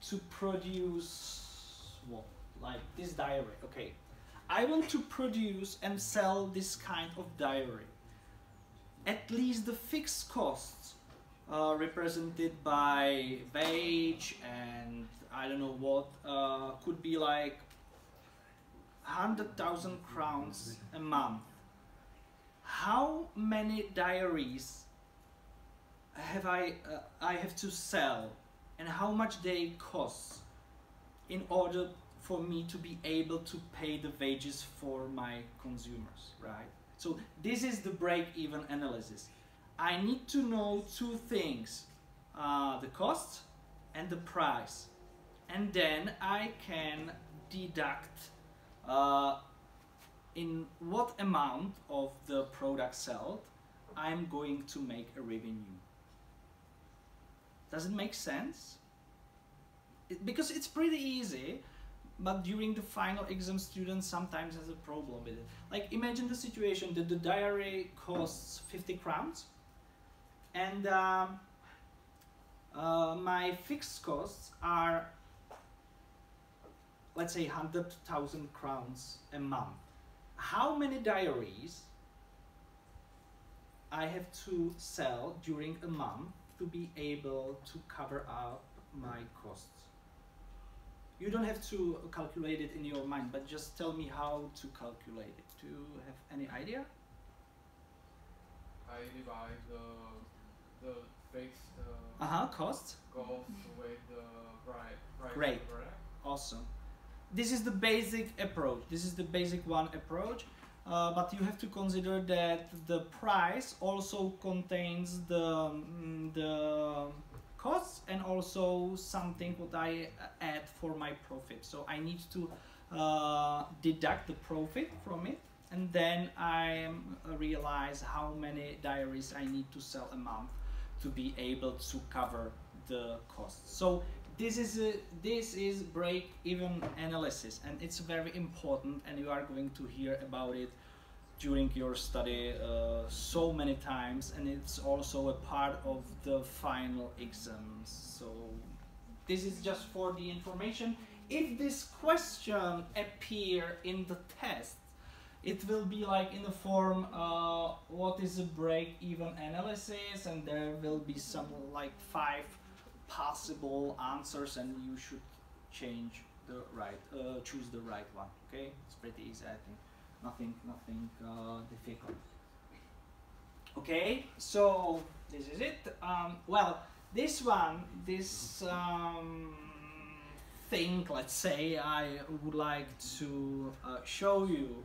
Speaker 1: to produce what, like this diary, okay, I want to produce and sell this kind of diary. At least the fixed costs represented by wage and I don't know what could be like 100,000 crowns a month. How many diaries have I have to sell and how much they cost in order for me to be able to pay the wages for my consumers, right? So this is the break-even analysis. I need to know two things, the cost and the price, and then I can deduct in what amount of the product sold I'm going to make a revenue. Does it make sense? Because it's pretty easy, but during the final exam, students sometimes has a problem with it. Like imagine the situation that the diary costs 50 crowns and my fixed costs are, let's say, 100,000 crowns a month. How many diaries I have to sell during a month to be able to cover up my costs? You don't have to calculate it in your mind, but just tell me how to calculate it. Do you have any idea?
Speaker 3: I divide the fixed
Speaker 1: cost
Speaker 3: with the price.
Speaker 1: Great.
Speaker 3: Correct?
Speaker 1: Awesome. This is the basic approach. This is the basic one approach. but you have to consider that the price also contains the costs and also something what I add for my profit. So I need to deduct the profit from it, and then I realize how many diaries I need to sell a month to be able to cover the costs. So this is break-even analysis, and it's very important, and you are going to hear about it during your study so many times, and it's also a part of the final exams. So this is just for the information. If this question appear in the test, it will be like in the form what is a break-even analysis, and there will be some like 5 possible answers, and you should change the right choose the right one. Okay, it's pretty easy, I think. Nothing difficult. Okay, so this is it. Well, this thing, let's say, I would like to show you.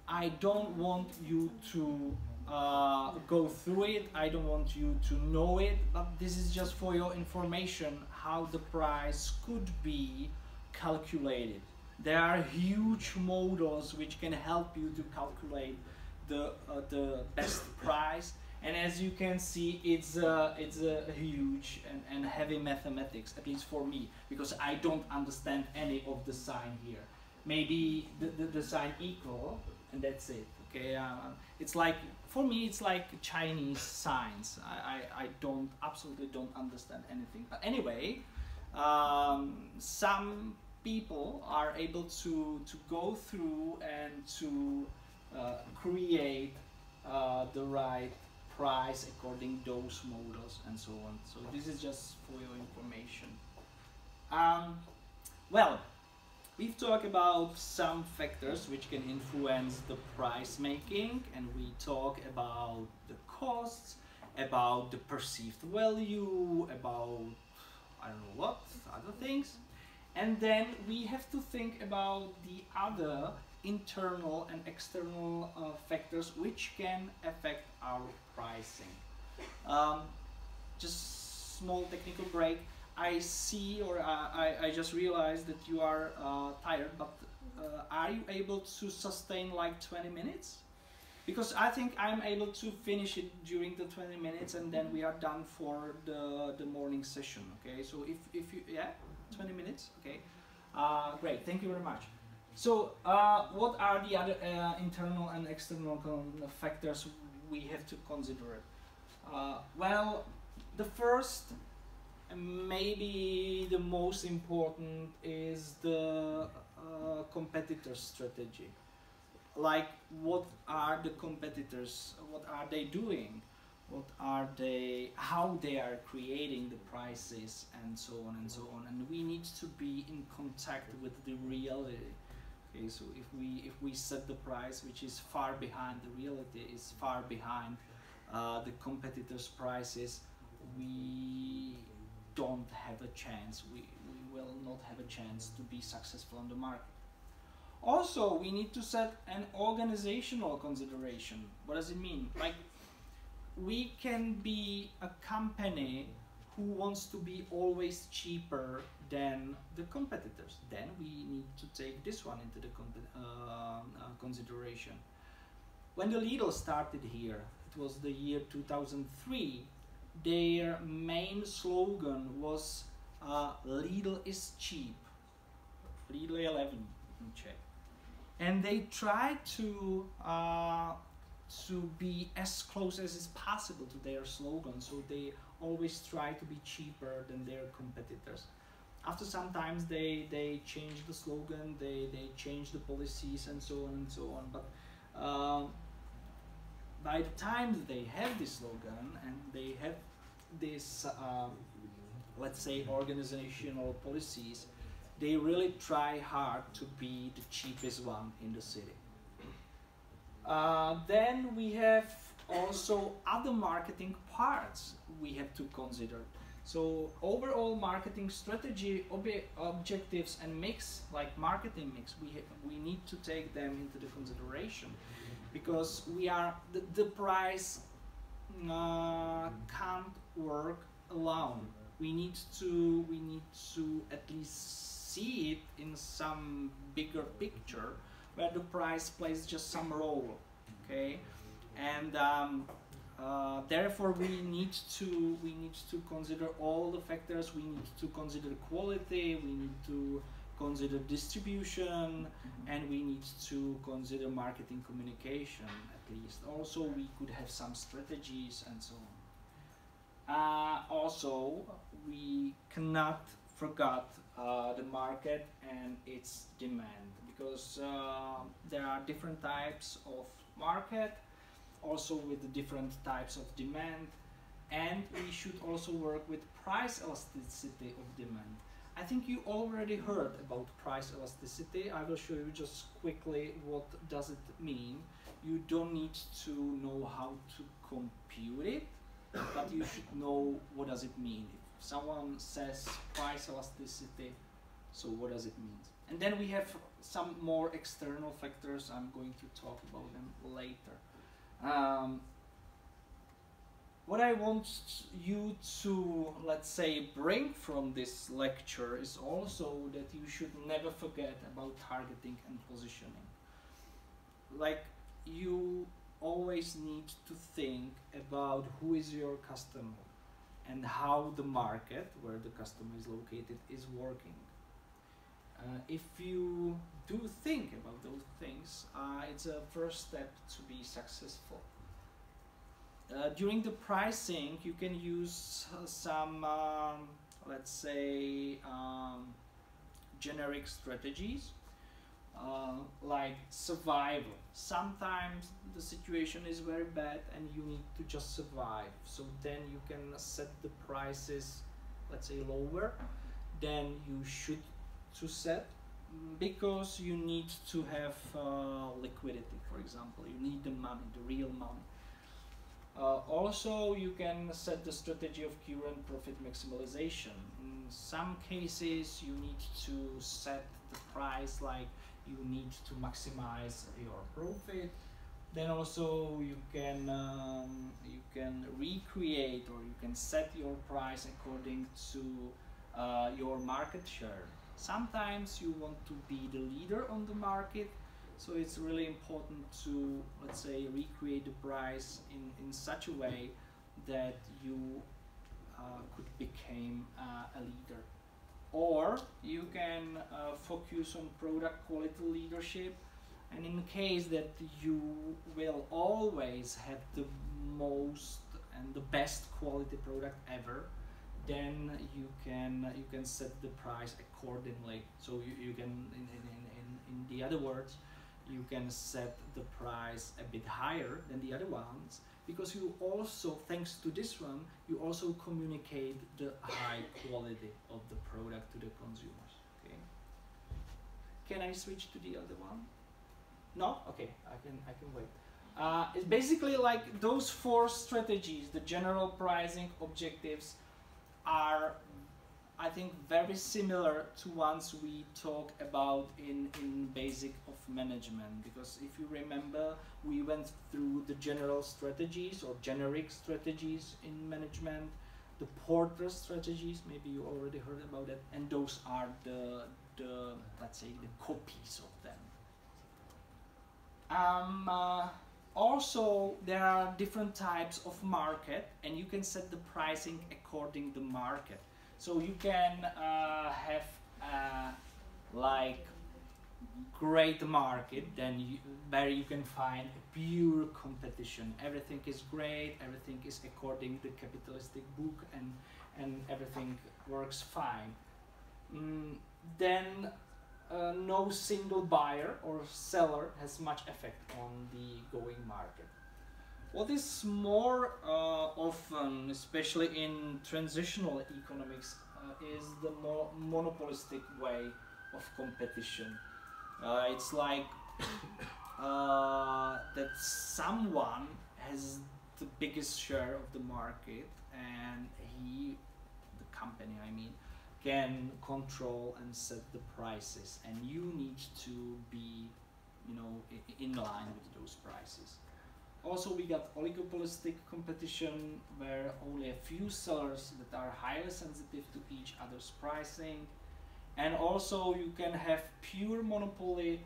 Speaker 1: I don't want you to go through it. I don't want you to know it, but this is just for your information how the price could be calculated. There are huge models which can help you to calculate the best price, and as you can see, it's a huge and heavy mathematics, at least for me, because I don't understand any of the sign here. Maybe the sign equal, and that's it. Okay, it's like, for me it's like Chinese signs. I absolutely don't understand anything. But anyway, some people are able to go through and to create the right price according to those models and so on. So this is just for your information. Well, we've talked about some factors which can influence the price making, and we talk about the costs, about the perceived value, about I don't know what, other things. And then we have to think about the other internal and external factors which can affect our pricing. Just small technical break. I see, or I just realized that you are tired, but are you able to sustain like 20 minutes? Because I think I'm able to finish it during the 20 minutes, and then we are done for the morning session. Okay, so if you, yeah, 20 minutes, okay, great, thank you very much. So what are the other internal and external factors we have to consider? Well, the first, maybe the most important, is the competitor strategy. Like, what are the competitors, what are they doing, what are they, how they are creating the prices, and so on and so on. And we need to be in contact with the reality. Okay, so if we set the price which is far behind the reality, is far behind the competitors' prices, we don't have a chance. We will not have a chance to be successful on the market. Also, we need to set an organizational consideration. What does it mean? Like, we can be a company who wants to be always cheaper than the competitors. Then we need to take this one into the consideration. When the Lidl started here, it was the year 2003, their main slogan was Lidl is cheap. Lidl 11 in Czech. And they tried to be as close as is possible to their slogan, so they always try to be cheaper than their competitors. After some times they changed the slogan, they changed the policies and so on and so on, but by the time they have this slogan and they have this let's say organizational policies, they really try hard to be the cheapest one in the city. Then we have also other marketing parts we have to consider. So overall marketing strategy, objectives and mix, like marketing mix, we need to take them into the consideration, because the price can't work alone. We need to at least see it in some bigger picture where the price plays just some role, okay? And therefore we need to consider all the factors. We need to consider quality, we need to consider distribution, and we need to consider marketing communication at least. Also we could have some strategies and so on. Also we cannot forget the market and its demand, because there are different types of market, also with the different types of demand, and we should also work with price elasticity of demand. I think you already heard about price elasticity. I will show you just quickly what does it mean. You don't need to know how to compute it, but you should know what does it mean. If someone says price elasticity, so what does it mean? And then we have some more external factors. I'm going to talk about them later. What I want you to, let's say, bring from this lecture is also that you should never forget about targeting and positioning. Like, you always need to think about who is your customer and how the market where the customer is located is working. If you do think about those things, it's a first step to be successful. During the pricing, you can use some, let's say, generic strategies, like survival. Sometimes the situation is very bad and you need to just survive. So then you can set the prices, let's say, lower than you should to set, because you need to have liquidity, for example. You need the money, the real money. Also, you can set the strategy of current profit maximization. In some cases, you need to set the price like you need to maximize your profit. Then also you can recreate, or you can set your price according to your market share. Sometimes you want to be the leader on the market, so it's really important to, let's say, recreate the price in such a way that you could become a leader. Or you can focus on product quality leadership, and in case that you will always have the most and the best quality product ever, then you can set the price accordingly. So you can, in the other words, you can set the price a bit higher than the other ones, because you also, thanks to this one, you also communicate the high quality of the product to the consumers. Okay. Can I switch to the other one? No? Okay, I can wait. It's basically like those four strategies, the general pricing objectives, are, I think, very similar to ones we talk about in basic of management, because if you remember, we went through the general strategies or generic strategies in management, the Porter strategies, maybe you already heard about it, and those are the let's say, the copies of them. Also, there are different types of market, and you can set the pricing according to the market. So you can have like great market, then where you can find pure competition. Everything is great, everything is according to the capitalistic book, and everything works fine. Then no single buyer or seller has much effect on the going market. What is more often, especially in transitional economics, is the more monopolistic way of competition. It's like that someone has the biggest share of the market, and the can control and set the prices, and you need to be, you know, in line with those prices. Also, we got oligopolistic competition, where only a few sellers that are highly sensitive to each other's pricing. And also you can have pure monopoly.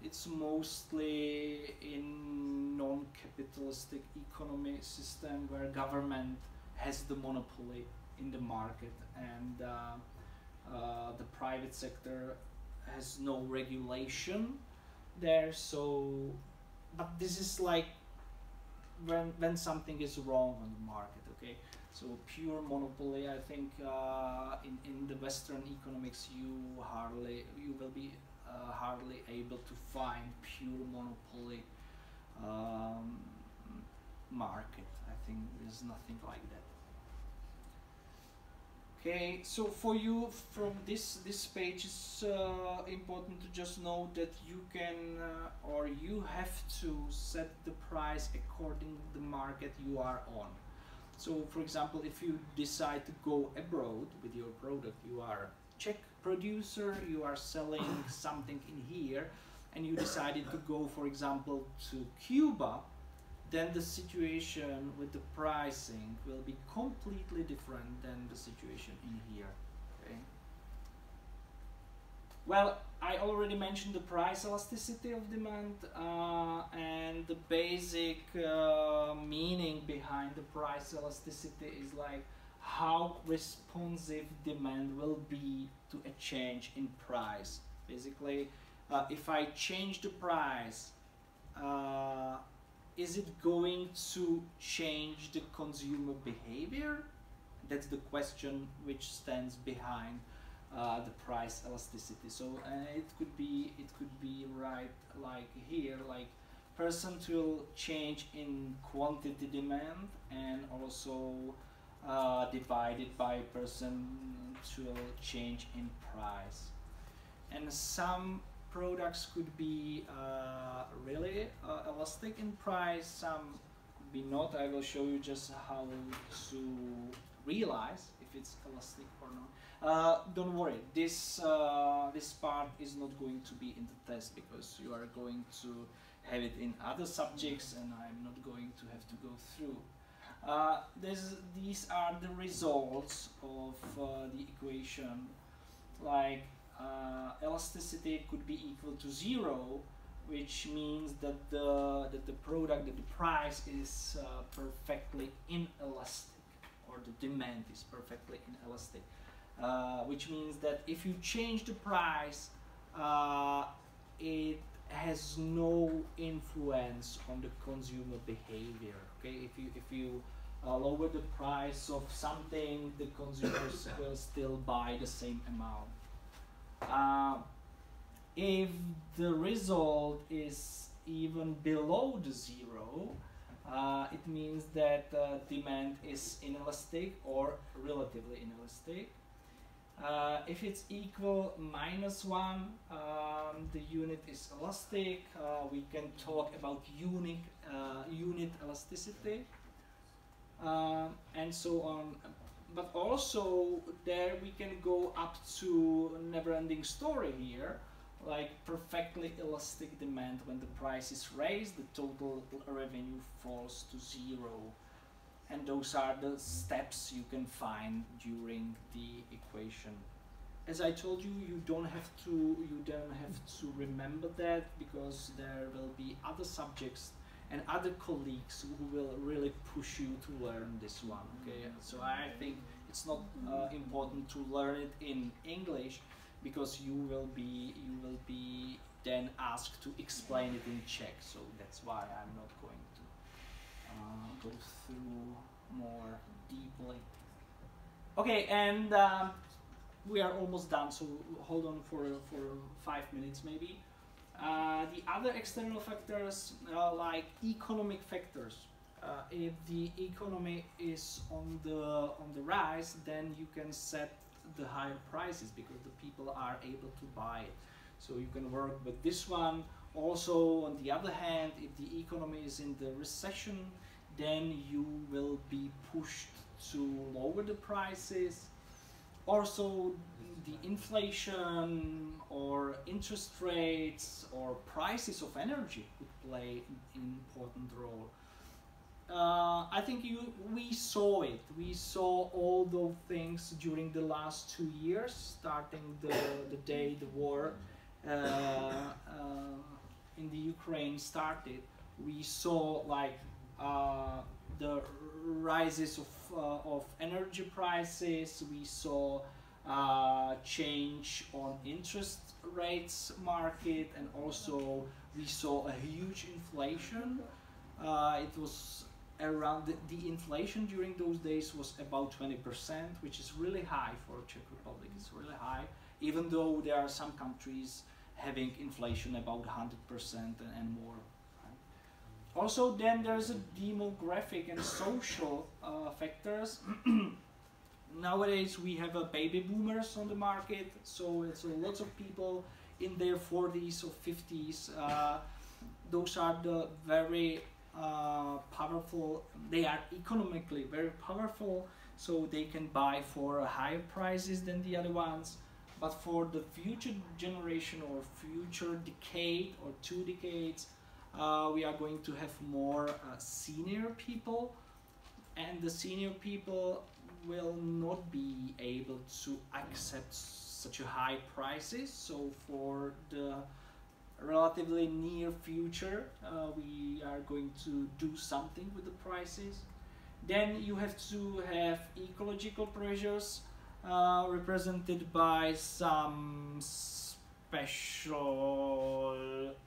Speaker 1: It's mostly in non-capitalistic economy system where government has the monopoly in the market, and the private sector has no regulation there. So, but this is like when something is wrong on the market, okay? So pure monopoly, I think in the Western economics you will be hardly able to find pure monopoly market. I think there's nothing like that. Okay, so for you from this page, it's important to just know that you can or you have to set the price according to the market you are on. So for example, if you decide to go abroad with your product, you are a Czech producer, you are selling something in here, and you decided to go, for example, to Cuba, then the situation with the pricing will be completely different than the situation in here. Okay. Well, I already mentioned the price elasticity of demand, and the basic meaning behind the price elasticity is like how responsive demand will be to a change in price. Basically, if I change the price, is it going to change the consumer behavior? That's the question which stands behind the price elasticity. So it could be right like here, like percentual change in quantity demand, and also divided by percentual change in price. And some products could be really elastic in price, some could be not. I will show you just how to realize if it's elastic or not. Don't worry, this part is not going to be in the test, because you are going to have it in other subjects and I'm not going to have to go through. These are the results of the equation. Like elasticity could be equal to 0, which means that the price is perfectly inelastic, or the demand is perfectly inelastic, which means that if you change the price, it has no influence on the consumer behavior. Okay, if you lower the price of something, the consumers will still buy the same amount. If the result is even below the 0, it means that demand is inelastic or relatively inelastic. If it's equal -1, the unit is elastic. We can talk about unit elasticity, and so on. But also there we can go up to a never-ending story here, like perfectly elastic demand. When the price is raised, the total revenue falls to 0. And those are the steps you can find during the equation. As I told you, you don't have to remember that, because there will be other subjects and other colleagues who will really push you to learn this one. Okay, so I think it's not important to learn it in English, because you will be then asked to explain it in Czech. So that's why I'm not going to go through more deeply. Okay, and we are almost done, so hold on for 5 minutes maybe. The other external factors, like economic factors. If the economy is on the rise, then you can set the higher prices, because the people are able to buy it. So you can work with this one. Also, on the other hand, if the economy is in the recession, then you will be pushed to lower the prices. Also, the inflation or interest rates or prices of energy would play an important role. I think we saw it. We saw all those things during the last 2 years, starting the day the war in the Ukraine started. We saw like the rises of energy prices. We saw change on interest rates market, and also we saw a huge inflation. It was around the inflation during those days was about 20%, which is really high for Czech Republic. It's really high, even though there are some countries having inflation about 100% and more. Right? Also, then there's a demographic and social factors. Nowadays we have a baby boomers on the market, so it's lots of people in their 40s or 50s. Those are the very powerful. They are economically very powerful, so they can buy for higher prices than the other ones. But for the future generation or future decade or 2 decades, we are going to have more senior people, and the senior people will not be able to accept such a high prices. So for the relatively near future, we are going to do something with the prices. Then you have to have ecological pressures represented by some special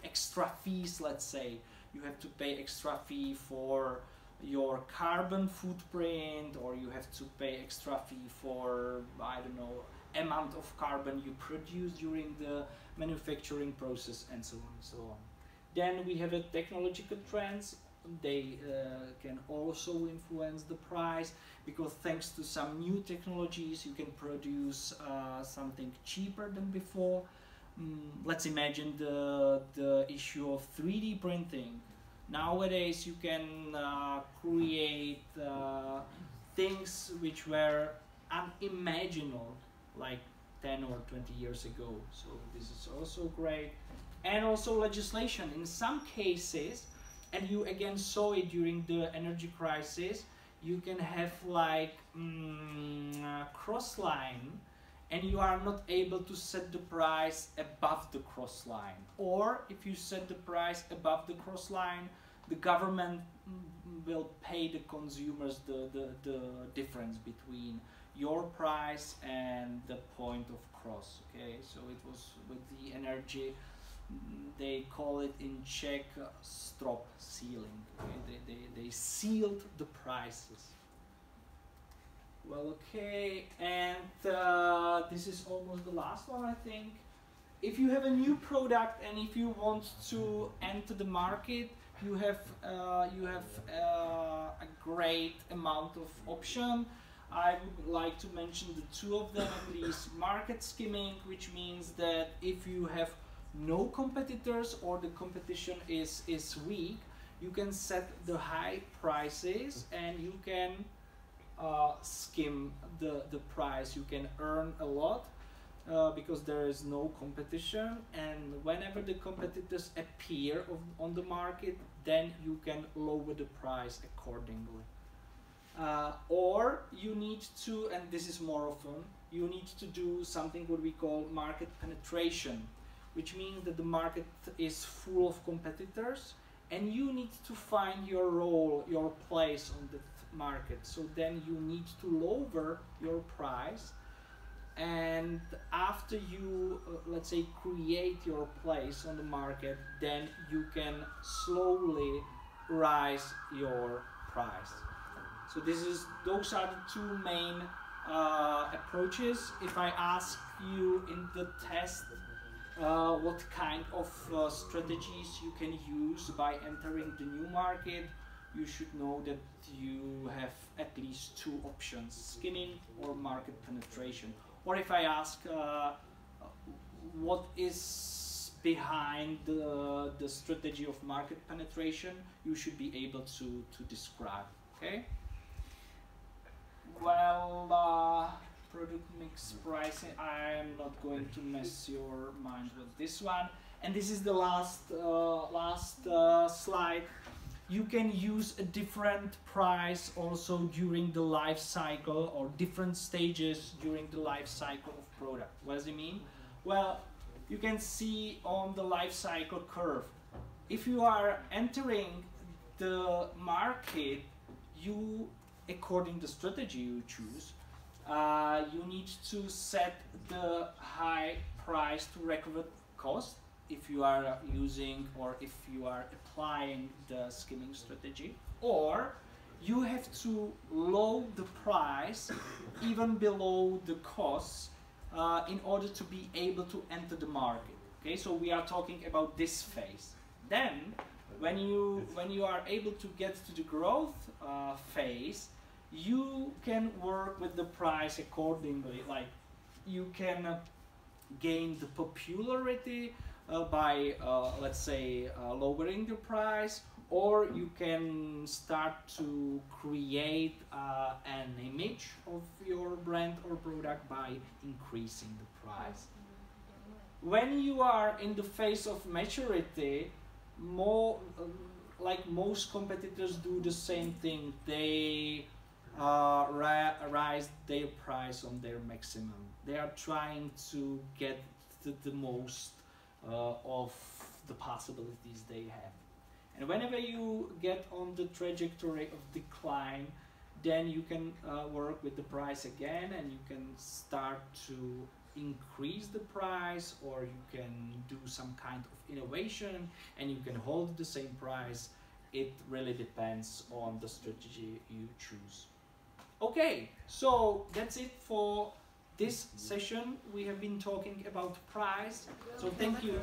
Speaker 1: extra fees. Let's say you have to pay extra fee for your carbon footprint, or you have to pay extra fee for, I don't know, amount of carbon you produce during the manufacturing process, and so on and so on. Then we have a technological trends. They can also influence the price, because thanks to some new technologies you can produce something cheaper than before. Let's imagine the issue of 3D printing. Nowadays you can create things which were unimaginable like 10 or 20 years ago. So this is also great. And also legislation in some cases, and you again saw it during the energy crisis, you can have like cross line, and you are not able to set the price above the cross line. Or if you set the price above the cross line, the government will pay the consumers the difference between your price and the point of cross. Okay, so it was with the energy, they call it in Czech strop ceiling. Okay? They sealed the prices. Well, okay, and this is almost the last one, I think. If you have a new product and if you want to enter the market, you have a great amount of option. I would like to mention the 2 of them at least. Market skimming, which means that if you have no competitors or the competition is weak, you can set the high prices and you can skim the price. You can earn a lot because there is no competition, and whenever the competitors appear on the market, then you can lower the price accordingly. Or you need to, and this is more often, you need to do something what we call market penetration, which means that the market is full of competitors and you need to find your role, your place on the market. So then you need to lower your price, and after you let's say create your place on the market, then you can slowly rise your price. So those are the 2 main approaches. If I ask you in the test what kind of strategies you can use by entering the new market, you should know that you have at least 2 options: skimming or market penetration. Or if I ask what is behind the strategy of market penetration, you should be able to describe. Okay? Well, product mix I'm not going to mess your mind with this one. And this is the last slide. You can use a different price also during the life cycle, or different stages during the life cycle of product. What does it mean? Well, you can see on the life cycle curve, if you are entering the market, you, according to the strategy you choose, you need to set the high price to recover cost if you are using, or if you are applying the skimming strategy, or you have to lower the price even below the costs in order to be able to enter the market. Okay, so we are talking about this phase. Then when you are able to get to the growth phase, you can work with the price accordingly. Like, you can gain the popularity by let's say lowering the price, or you can start to create an image of your brand or product by increasing the price. When you are in the phase of maturity, like most competitors do the same thing. They raise their price on their maximum. They are trying to get the most of the possibilities they have. And whenever you get on the trajectory of decline, then you can work with the price again, and you can start to increase the price, or you can do some kind of innovation, and you can hold the same price. It really depends on the strategy you choose. Okay, so that's it for this session. We have been talking about price. So thank you.